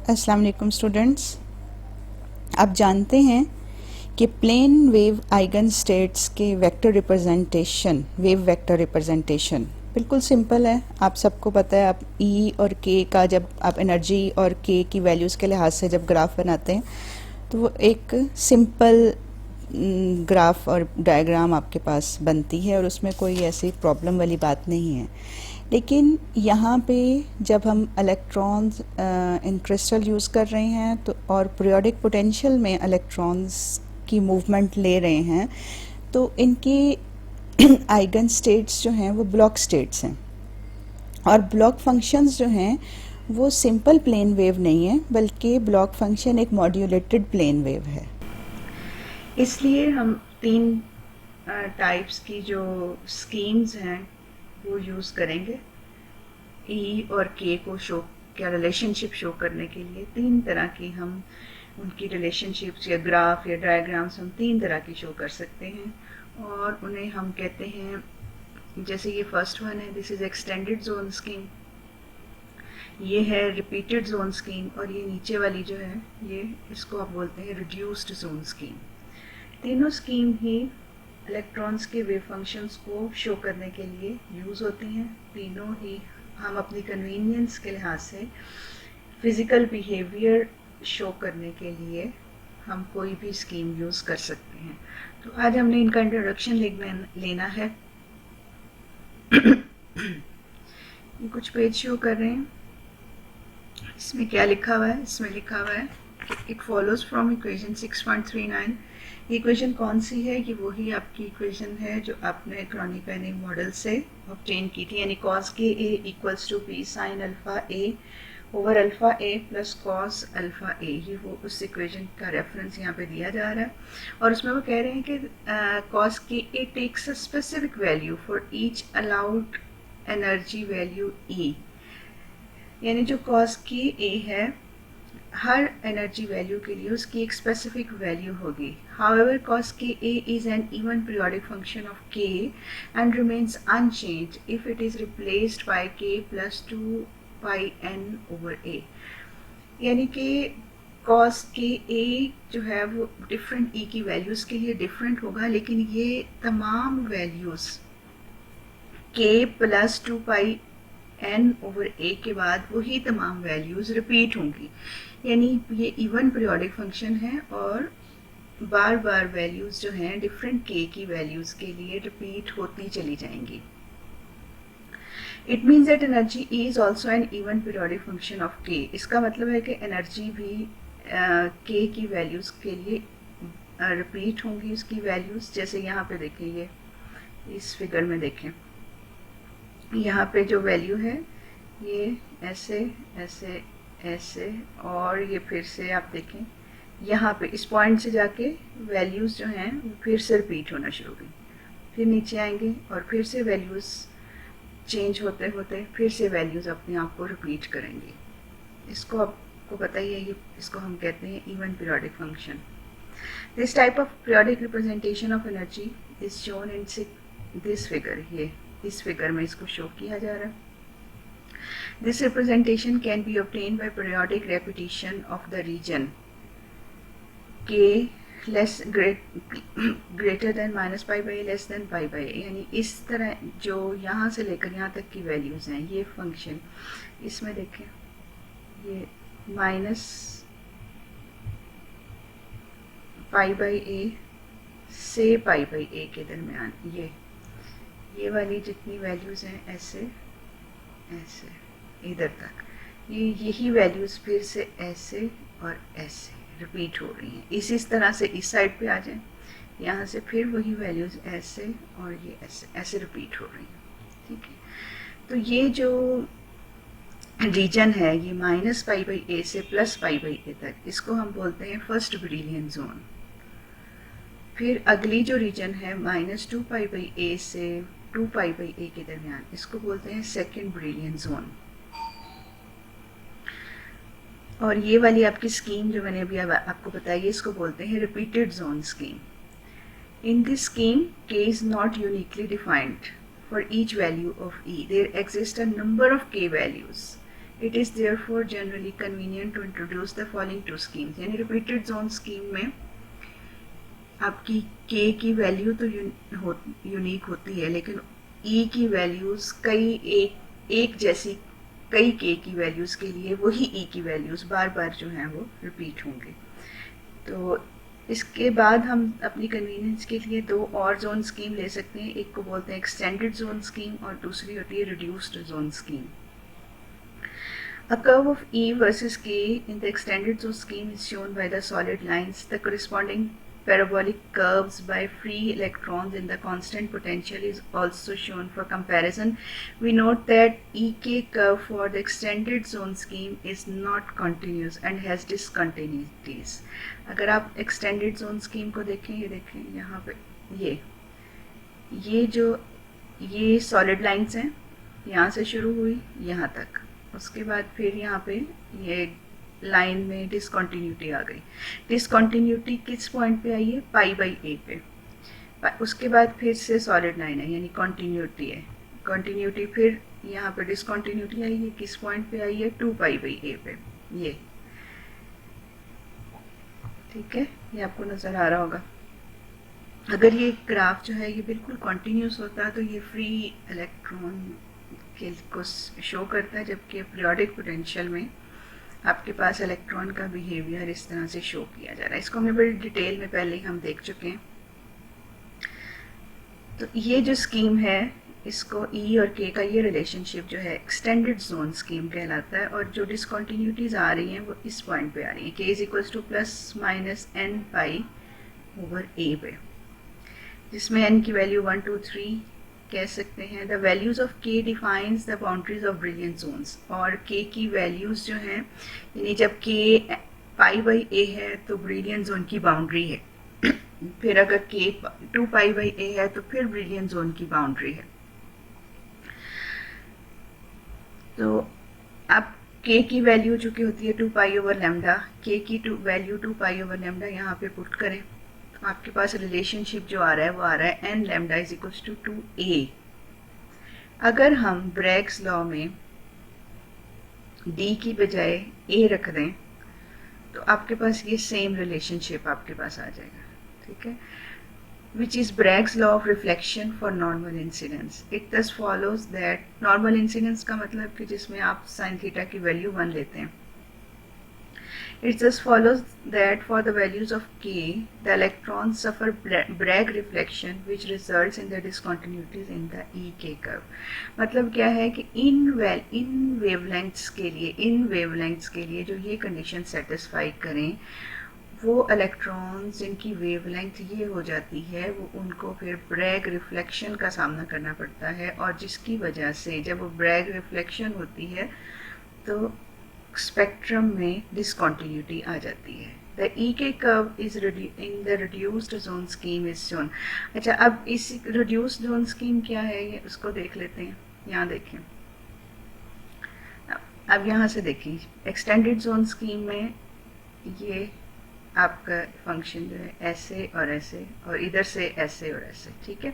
अस्सलाम वालेकुम स्टूडेंट्स। आप जानते हैं कि प्लेन वेव आइगन स्टेट्स के vector representation, wave vector representation बिल्कुल सिंपल है। आप सबको पता है, आप ई और के का जब आप एनर्जी और के की वैल्यूज़ के लिहाज से जब ग्राफ बनाते हैं तो वो एक सिंपल ग्राफ और डायग्राम आपके पास बनती है और उसमें कोई ऐसी प्रॉब्लम वाली बात नहीं है। लेकिन यहाँ पे जब हम इलेक्ट्रॉन्स इन क्रिस्टल यूज़ कर रहे हैं तो और पीरियोडिक पोटेंशियल में इलेक्ट्रॉन्स की मूवमेंट ले रहे हैं तो इनकी आइगन स्टेट्स जो हैं वो ब्लॉक स्टेट्स हैं और ब्लॉक फंक्शंस जो हैं वो सिंपल प्लेन वेव नहीं है बल्कि ब्लॉक फंक्शन एक मॉड्यूलेटेड प्लेन वेव है। इसलिए हम तीन टाइप्स की जो स्कीम्स हैं वो यूज़ करेंगे ई और के को शो क्या रिलेशनशिप शो करने के लिए। तीन तरह की हम उनकी रिलेशनशिप्स या ग्राफ या डायग्राम्स हम तीन तरह की शो कर सकते हैं और उन्हें हम कहते हैं, जैसे ये फर्स्ट वन है, this is extended zone scheme, ये है रिपीटेड जोन स्कीम और ये नीचे वाली जो है ये इसको आप बोलते हैं रिड्यूस्ड जोन स्कीम। तीनों स्कीम ही इलेक्ट्रॉन्स के वेव फंक्शंस को शो करने के लिए यूज़ होती हैं। तीनों ही हम अपनी कन्वीनियंस के लिहाज से फिज़िकल बिहेवियर शो करने के लिए हम कोई भी स्कीम यूज़ कर सकते हैं। तो आज हमने इनका इंट्रोडक्शन लेना है। ये कुछ पेज शो कर रहे हैं। इसमें क्या लिखा हुआ है? इसमें लिखा हुआ है it follows from equation 6.39। Equation कौन सी है? ये वही आपकी इक्वेशन है जो आपने क्रॉनिक-पेनी मॉडल से ऑब्टेन की थी, यानी cos k a equals to p sine alpha a over alpha a plus cos alpha a। ये वो उस इक्वेशन का रेफरेंस यहाँ पे दिया जा रहा है और उसमें वो कह रहे हैं कि cos k a takes a specific value for each allowed energy value E, यानी जो cos के a है हर एनर्जी वैल्यू के लिए उसकी एक स्पेसिफिक वैल्यू होगी। However, cos k a is an even periodic function of k and remains unchanged if it is replaced by k plus 2 pi n over a। यानी कि cos k a जो है वो डिफरेंट e की values के लिए different होगा, लेकिन ये तमाम values k plus 2 pi n over a के बाद वही तमाम वैल्यूज़ रिपीट होंगी। यानी ये इवन पीरियोडिक फंक्शन है और बार बार वैल्यूज़ जो हैं डिफरेंट k की वैल्यूज़ के लिए रिपीट होती चली जाएंगी। It means that energy E is also an even periodic function of k। इसका मतलब है कि एनर्जी भी k की वैल्यूज़ के लिए रिपीट होंगी उसकी वैल्यूज़। जैसे यहाँ पे देखें, ये इस फिगर में देखें, यहाँ पे जो वैल्यू है ये ऐसे ऐसे ऐसे और ये फिर से आप देखें यहाँ पे इस पॉइंट से जाके वैल्यूज़ जो हैं वो फिर से रिपीट होना शुरू हुई, फिर नीचे आएंगे और फिर से वैल्यूज़ चेंज होते होते फिर से वैल्यूज़ अपने आप को रिपीट करेंगी। इसको आपको पता ही है, ये इसको हम कहते हैं even periodic function. This type of periodic representation of energy is shown in this figure. ये इस फिगर में इसको शो किया जा रहा है। This representation can be obtained by periodic repetition of the region k greater than minus pi by a less than pi by a। यानी इस तरह जो यहाँ से लेकर यहाँ तक की वैल्यूज़ हैं, ये फंक्शन इसमें देखें, ये माइनस पाई बाई ए से पाई बाई ए के दरमियान ये वाली जितनी वैल्यूज़ हैं ऐसे ऐसे इधर तक, यही वैल्यूज़ फिर से ऐसे और ऐसे रिपीट हो रही हैं। इस तरह से इस साइड पे आ जाएं, यहाँ से फिर वही वैल्यूज़ ऐसे और ये ऐसे ऐसे रिपीट हो रही हैं। ठीक है, तो ये जो रीजन है ये माइनस पाई बाई ए से प्लस पाई बाई ए तक, इसको हम बोलते हैं फर्स्ट ब्रिलियन जोन। फिर अगली जो रीजन है माइनस 2 पाई बाई ए से 2 पाई बाई ए के दरमियान, इसको बोलते हैं सेकेंड ब्रिलियन जोन। और ये वाली आपकी स्कीम जो मैंने अभी आपको बताई है, इसको बोलते हैं repeated zone scheme. In this scheme k is not uniquely defined for each value of E. There exist a number of k values it is therefore generally convenient to introduce the following two schemes. यानी repeated zone scheme में आपकी के की value तो unique होती है, लेकिन ई की वैल्यूज़ कई एक जैसी कई के की वैल्यूज़ के लिए वही ई की वैल्यूज़ बार बार जो हैं वो रिपीट होंगे। तो इसके बाद हम अपनी कन्वीनियंस के लिए दो और जोन स्कीम ले सकते हैं। एक को बोलते हैं एक्सटेंडेड जोन स्कीम और दूसरी होती है reduced zone scheme. A curve of E versus K in the extended zone scheme is shown by the solid lines. The corresponding parabolic curves by free electrons in the constant potential is also shown for comparison. We note that EK curve for the extended zone scheme is not continuous and has discontinuities. अगर आप extended zone scheme को देखें, ये देखें यहाँ पे ये solid lines हैं, यहाँ से शुरू हुई यहाँ तक, उसके बाद फिर यहाँ पे ये लाइन में डिसकंटिन्यूटी आ गई। डिसकंटिन्यूटी किस पॉइंट पे आई है? पाई बाई ए पे। उसके बाद फिर से सॉलिड लाइन है, यानी कंटिन्यूटी है। कंटिन्यूटी फिर यहाँ पे डिसकंटिन्यूटी आई है, किस पॉइंट पे आई है? 2 पाई बाई ए पे। ये ठीक है, ये आपको नज़र आ रहा होगा। अगर ये ग्राफ जो है ये बिल्कुल कंटिन्यूस होता है तो ये फ्री इलेक्ट्रॉन को शो करता है, जबकि पीरियोडिक पोटेंशियल में आपके पास इलेक्ट्रॉन का बिहेवियर इस तरह से शो किया जा रहा है। इसको हमने बड़ी डिटेल में पहले ही हम देख चुके हैं। तो ये जो स्कीम है, इसको ई और के का ये रिलेशनशिप जो है एक्सटेंडेड जोन स्कीम कहलाता है, और जो डिसकंटिन्यूटीज आ रही हैं वो इस पॉइंट पे आ रही हैं, K is equals to plus minus N pi over A पे, जिसमें एन की वैल्यू 1 2 3 कह सकते हैं। The values of k defines the boundaries of Brillouin zones, और के की वैल्यूज़ जो हैं, यानी जब के पाई बाई ए है तो ब्रिलियंट जोन की बाउंड्री है, फिर अगर के 2 पाई बाई ए है तो फिर ब्रिलियंट जोन की बाउंड्री है। तो अब के की वैल्यू चूँकि होती है 2 पाई ओवर लेमडा, के की वैल्यू 2 पाई ओवर लेमडा यहाँ पे पुट करें, आपके पास रिलेशनशिप जो आ रहा है वो आ रहा है n lambda is equals to 2a। अगर हम ब्रैग्स लॉ में d की बजाय a रख दें तो आपके पास ये सेम रिलेशनशिप आपके पास आ जाएगा, ठीक है, which is Bragg's law of reflection for normal incidence. It thus follows that normal incidence का मतलब कि जिसमें आप sin theta की वैल्यू 1 लेते हैं, it thus follows that for the values of k, the electrons suffer Bragg reflection which results in the discontinuities in the EK curve. मतलब क्या है कि इन वेवलेंथ्स के लिए जो ये कंडीशन सेटिस्फाई करें, वो इलेक्ट्रॉन्स जिनकी वेवलेंथ ये हो जाती है वो उनको फिर ब्रैग रिफ्लेक्शन का सामना करना पड़ता है, और जिसकी वजह से जब वो ब्रैग रिफ्लेक्शन होती है तो स्पेक्ट्रम में डिसकंटिन्यूटी आ जाती है। The EK curve is in the reduced zone scheme is shown. अच्छा, अब इस रिड्यूस्ड जोन स्कीम क्या है ये उसको देख लेते हैं। यहाँ देखें, अब यहाँ से देखिए, एक्सटेंडेड जोन स्कीम में ये आपका फंक्शन जो है ऐसे और ऐसे, और इधर से ऐसे और ऐसे, ठीक है,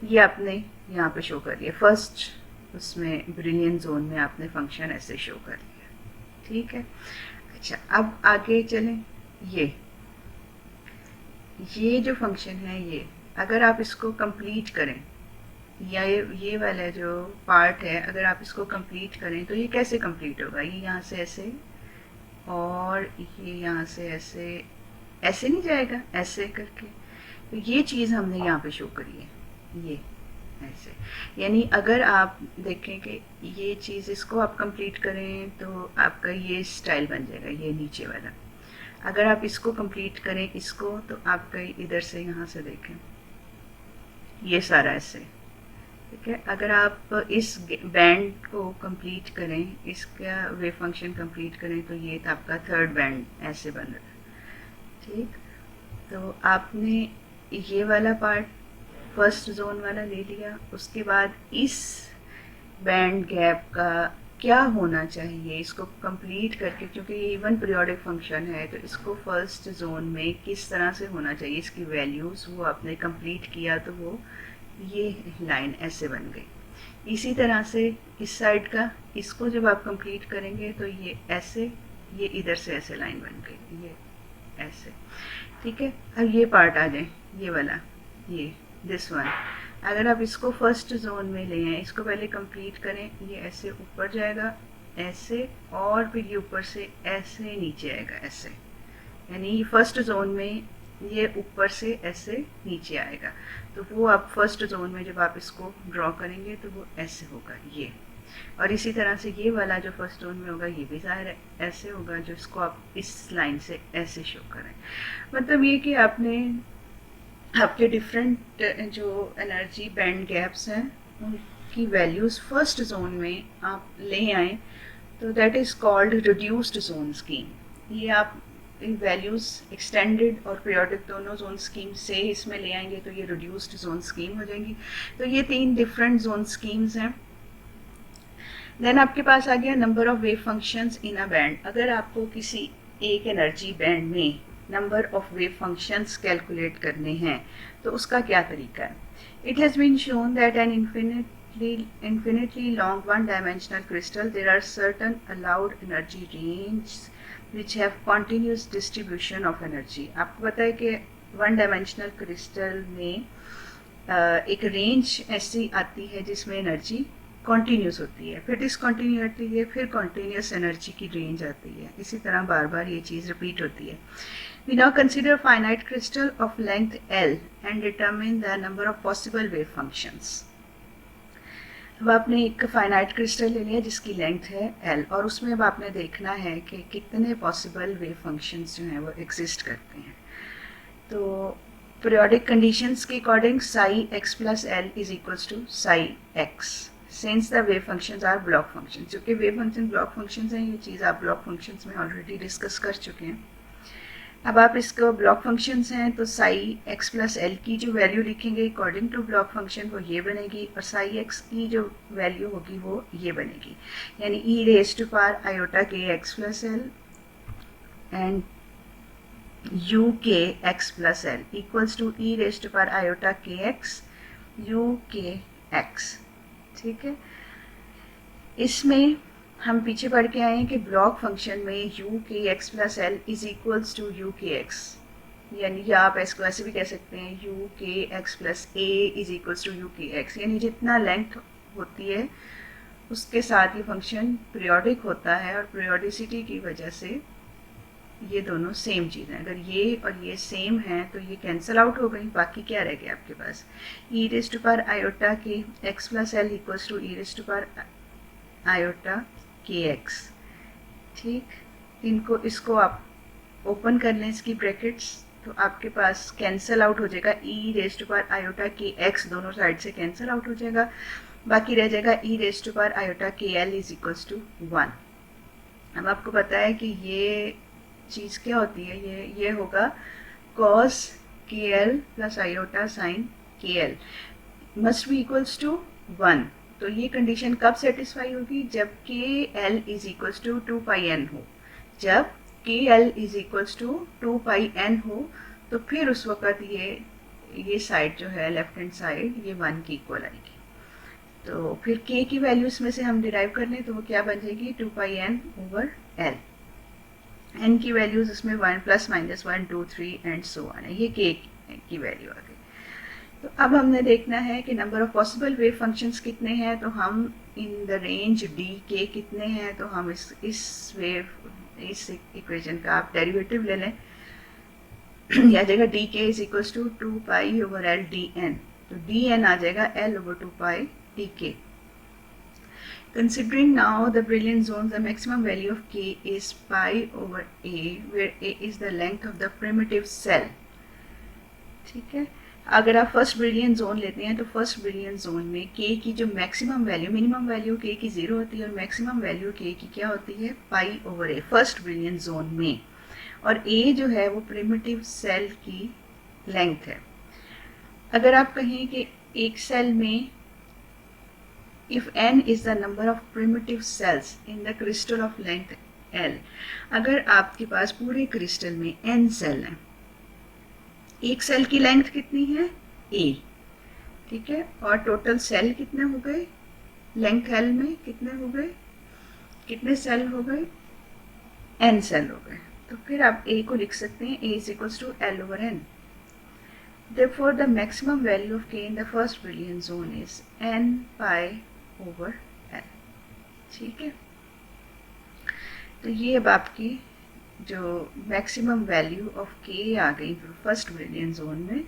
ये आपने यहाँ पे शो कर लिया। फर्स्ट उसमें ब्रिलियंट जोन में आपने फंक्शन ऐसे शो कर लिया, ठीक है। अच्छा, अब आगे चलें। ये जो फंक्शन है, ये अगर आप इसको कंप्लीट करें, या ये वाला जो पार्ट है अगर आप इसको कंप्लीट करें तो ये कैसे कंप्लीट होगा? ये यहाँ से ऐसे और ये यहाँ से ऐसे नहीं जाएगा, ऐसे करके। तो ये चीज़ हमने यहाँ पे शो करी है, ये ऐसे। यानी अगर आप देखें कि ये चीज़ इसको आप कंप्लीट करें तो आपका ये स्टाइल बन जाएगा, ये नीचे वाला। अगर आप इसको कंप्लीट करें इसको, तो आपका इधर से यहाँ से देखें ये सारा ऐसे, ठीक है। अगर आप इस बैंड को कंप्लीट करें, इसका वेव फंक्शन कंप्लीट करें, तो ये तो आपका थर्ड बैंड ऐसे बन रहा है, ठीक। तो आपने ये वाला पार्ट फर्स्ट जोन वाला ले लिया, उसके बाद इस बैंड गैप का क्या होना चाहिए इसको कंप्लीट करके, क्योंकि ये इवन पीरियोडिक फंक्शन है तो इसको फर्स्ट जोन में किस तरह से होना चाहिए इसकी वैल्यूज़, वो आपने कंप्लीट किया तो वो ये लाइन ऐसे बन गई। इसी तरह से इस साइड का, इसको जब आप कंप्लीट करेंगे तो ये ऐसे, ये इधर से ऐसे लाइन बन गई, ये ऐसे, ठीक है। अब ये पार्ट आ जाए, ये वाला, ये दिस वन, अगर आप इसको फर्स्ट जोन में ले आए, इसको पहले कंप्लीट करें, ये ऐसे ऊपर जाएगा ऐसे, और फिर ये ऊपर से ऐसे नीचे आएगा ऐसे, यानी ये फर्स्ट जोन में ये ऊपर से ऐसे नीचे आएगा। तो वो आप फर्स्ट जोन में जब आप इसको ड्रॉ करेंगे तो वो ऐसे होगा ये, और इसी तरह से ये वाला जो फर्स्ट जोन में होगा ये भी ज़ाहिर ऐसे होगा, जो इसको आप इस लाइन से ऐसे शो करें। मतलब ये कि आपने आपके डिफरेंट जो एनर्जी बैंड गैप्स हैं उनकी वैल्यूज़ फर्स्ट जोन में आप ले आएँ, तो that is called reduced zone scheme. ये आप वैल्यूज़ एक्सटेंडेड और पीरियोडिक दोनों जोन स्कीम से इसमें ले आएंगे तो ये रिड्यूस्ड जोन स्कीम हो जाएंगी। तो ये 3 डिफरेंट जोन स्कीम्स हैं। देन आपके पास आ गया number of wave functions in a band. अगर आपको किसी एक एनर्जी बैंड में number of wave functions calculate करने हैं तो उसका क्या तरीका है। It has been shown that an infinitely long one-dimensional crystal, there are certain allowed energy ranges which have continuous distribution of energy। आपको पता है कि वन डायमेंशनल क्रिस्टल में एक रेंज ऐसी आती है जिसमें एनर्जी कॉन्टीन्यूस होती है, फिर डिसकॉन्टीन्यू होती है, फिर कॉन्टीन्यूस एनर्जी की रेंज आती है, इसी तरह बार बार ये चीज़ रिपीट होती है। We now consider finite crystal of length L and determine the number of possible wave functions। अब आपने एक फाइनाइट क्रिस्टल ले लिया जिसकी लेंथ है L, और उसमें अब आपने देखना है कि कितने पॉसिबल वेव फंक्शंस जो हैं वो एग्जिस्ट करते हैं। तो पीरियोडिक कंडीशंस के according psi x plus L is equals to psi x, since the wave functions are Bloch functions. क्योंकि वेव फंक्शन ब्लॉक फंक्शंस हैं, ये चीज़ आप ब्लॉक फंक्शंस में ऑलरेडी डिस्कस कर चुके हैं। अब आप इसको ब्लॉक फंक्शंस हैं तो साई x प्लस एल की जो वैल्यू लिखेंगे अकॉर्डिंग टू ब्लॉक फंक्शन वो ये बनेगी, और साई x की जो वैल्यू होगी वो ये बनेगी, यानी e raise to power iota k x plus L and u k x plus L equals to e raise to power iota k x u k x। ठीक है, इसमें हम पीछे पढ़ के आए हैं कि ब्लॉक फंक्शन में u k x plus L is equals to u k x, यानी या आप इसको ऐसे भी कह सकते हैं u k x plus a is equals to u k x, यानी जितना लेंथ होती है उसके साथ ये फंक्शन पीरियोडिक होता है, और पीरियोडिसिटी की वजह से ये दोनों सेम चीज़ हैं। अगर ये और ये सेम हैं तो ये कैंसिल आउट हो गई, बाकी क्या रह गया आपके पास, e raise to power iota k x plus L equals to e raise to power iota k x. ठीक, इनको इसको आप ओपन कर लें इसकी ब्रैकेट्स, तो आपके पास कैंसिल आउट हो जाएगा, e raise to power iota k x दोनों साइड से कैंसिल आउट हो जाएगा, बाकी रह जाएगा e raise to power iota k L is equals to 1। अब आपको पता है कि ये चीज़ क्या होती है, ये होगा cos k L plus iota sine k L must be equals to 1। तो ये कंडीशन कब सेटिस्फाई होगी, जब k L is equals to 2 pi n हो। जब k L is equals to 2 pi n हो तो फिर उस वक़्त ये साइड जो है लेफ्ट हैंड साइड ये 1 की इक्वल आएगी। तो फिर के की वैल्यू इसमें से हम डिराइव कर लें तो वो क्या बन जाएगी, 2 pi N over L. N की वैल्यूज इसमें 1 plus minus 1 2 3 and so on है, ये के की वैल्यू आ गई। तो अब हमने देखना है कि number of possible wave functions कितने हैं, तो हम इन द रेंज डी के कितने हैं, तो हम इस इक्वेशन का आप डेरिवेटिव ले लें, यह आ जाएगा d k is equals to 2 pi over L d n, तो डी एन आ जाएगा L over 2 pi d k. Considering now the brilliant zones, the maximum value of k is pi over a, where a is the length of the primitive cell। ठीक है, अगर आप first brilliant zone लेते हैं तो first brilliant zone में k की जो maximum value, minimum value k की 0 होती है और मैक्सिमम वैल्यू k की क्या होती है, pi over a first brilliant zone में, और a जो है वो प्रिमिटिव सेल की लेंथ है। अगर आप कहें कि एक सेल में if n is the number of primitive cells in the crystal of length L, अगर आपके पास पूरे क्रिस्टल में n सेल हैं, एक सेल की लेंथ कितनी है a, ठीक है, और टोटल सेल कितने हो गए लेंथ एल में कितने हो गए, कितने सेल हो गए, n सेल हो गए। तो फिर आप a को लिख सकते हैं a is equals to l over n। Therefore, the maximum value of k in the first Brillouin zone is n pi over l। ठीक है, तो ये अब आपकी जो मैक्सिमम वैल्यू ऑफ k आ गई फर्स्ट ब्रिलियन जोन में,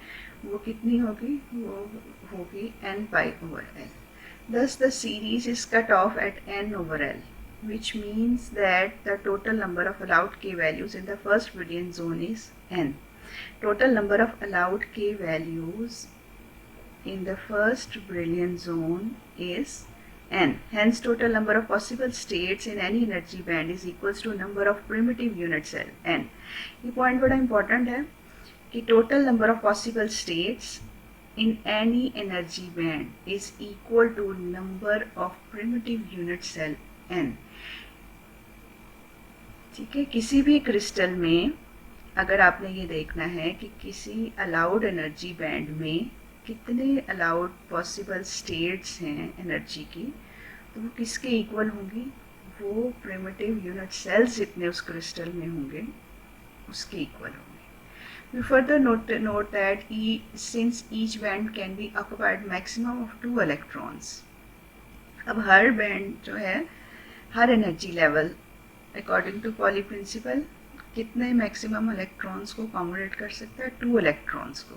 वो कितनी होगी, वो होगी n pi over l। Thus the series is cut off at n over l, which means that the total number of allowed k values in the first Brillouin zone is n। Total number of allowed k values in the first Brillouin zone is n। Hence total number of possible states in any energy band is equals to number of primitive unit cell n। ये point बड़ा important है कि total number of possible states in any energy band is equal to number of primitive unit cell n। ठीक है, किसी भी crystal में अगर आपने ये देखना है कि किसी अलाउड एनर्जी बैंड में कितने अलाउड पॉसिबल स्टेट्स हैं एनर्जी की, तो वो किसके इक्वल होंगी, वो प्रिमिटिव यूनिट सेल्स जितने उस क्रिस्टल में होंगे उसके इक्वल होंगे। We further note that since each band can be occupied maximum of 2 electrons. अब हर बैंड जो है, हर energy level according to Pauli principle कितने मैक्सिमम इलेक्ट्रॉन्स को अकोमोडेट कर सकता है, 2 इलेक्ट्रॉन्स को।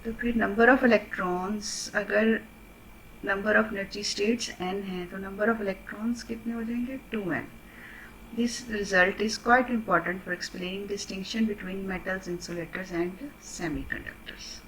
तो फिर नंबर ऑफ इलेक्ट्रॉन्स, अगर number of energy states n है तो नंबर ऑफ इलेक्ट्रॉन्स कितने हो जाएंगे, 2n। This result is quite important for explaining distinction between metals, insulators and semiconductors.